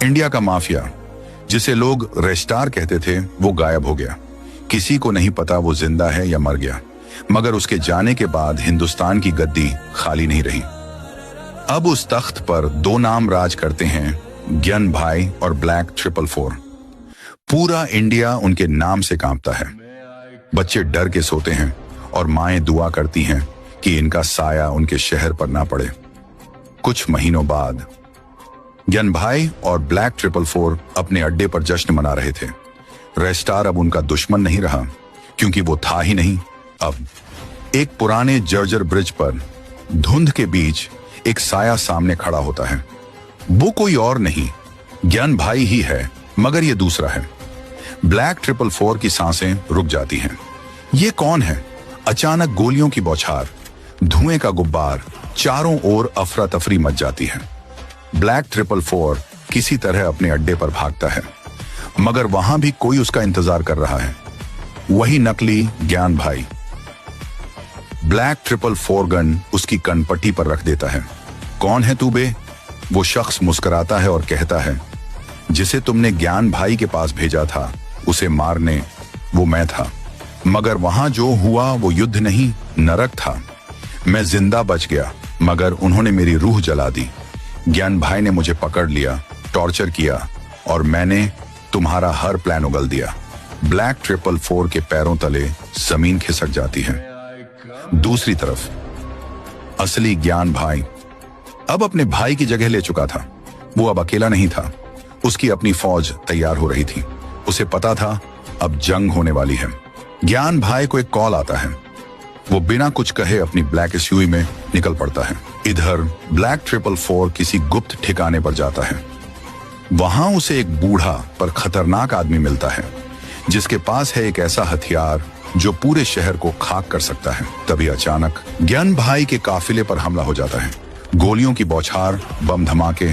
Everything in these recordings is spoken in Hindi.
इंडिया का माफिया, जिसे लोग रेस्टार कहते थे, वो गायब हो गया। किसी को नहीं पता वो जिंदा है या मर गया, मगर उसके जाने के बाद हिंदुस्तान की गद्दी खाली नहीं रही। अब उस तख्त पर दो नाम राज करते हैं, ग्यान भाई और ब्लैक 444। पूरा इंडिया उनके नाम से कांपता है। बच्चे डर के सोते हैं और माएं दुआ करती हैं कि इनका साया उनके शहर पर ना पड़े। कुछ महीनों बाद ग्यान भाई और ब्लैक 444 अपने अड्डे पर जश्न मना रहे थे। रेस्टार अब उनका दुश्मन नहीं रहा, क्योंकि वो था ही नहीं। अब एक पुराने जर्जर ब्रिज पर धुंध के बीच एक साया सामने खड़ा होता है। वो कोई और नहीं, ग्यान भाई ही है, मगर ये दूसरा है। ब्लैक 444 की सांसें रुक जाती हैं। ये कौन है? अचानक गोलियों की बौछार, धुएं का गुब्बार, चारों ओर अफरा तफरी मच जाती है। ब्लैक 444 किसी तरह अपने अड्डे पर भागता है, मगर वहां भी कोई उसका इंतजार कर रहा है। वही नकली ग्यान भाई। ब्लैक 444 गन उसकी कनपट्टी पर रख देता है। कौन है तू बे? वो शख्स मुस्कुराता है और कहता है, जिसे तुमने ग्यान भाई के पास भेजा था उसे मारने, वो मैं था। मगर वहां जो हुआ वो युद्ध नहीं, नरक था। मैं जिंदा बच गया, मगर उन्होंने मेरी रूह जला दी। ग्यान भाई ने मुझे पकड़ लिया, टॉर्चर किया, और मैंने तुम्हारा हर प्लान उगल दिया। ब्लैक 444 के पैरों तले जमीन खिसक जाती है। दूसरी तरफ असली ग्यान भाई अब अपने भाई की जगह ले चुका था। वो अब अकेला नहीं था, उसकी अपनी फौज तैयार हो रही थी। उसे पता था अब जंग होने वाली है। ग्यान भाई को एक कॉल आता है। वो बिना कुछ कहे अपनी ब्लैक एसयूवी में निकल पड़ता है। इधर ब्लैक 444 किसी गुप्त ठिकाने पर जाता है। वहां उसे एक बूढ़ा पर खतरनाक आदमी मिलता है, जिसके पास है एक ऐसा हथियार जो पूरे शहर को खाक कर सकता है। तभी अचानक ग्यान भाई के काफिले पर हमला हो जाता है। गोलियों की बौछार, बम धमाके,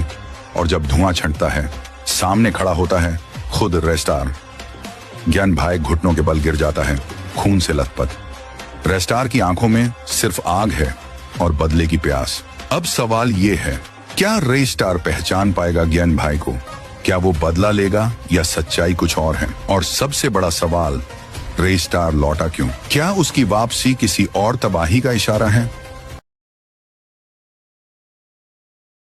और जब धुआं छंटता है, सामने खड़ा होता है खुद रेस्टार। ग्यान भाई घुटनों के बल गिर जाता है, खून से लथपथ। रेस्टार की आंखों में सिर्फ आग है और बदले की प्यास। अब सवाल ये है, क्या रेस्टार पहचान पाएगा ग्यान भाई को? क्या वो बदला लेगा या सच्चाई कुछ और है? और सबसे बड़ा सवाल, रेस्टार लौटा क्यों? क्या उसकी वापसी किसी और तबाही का इशारा है?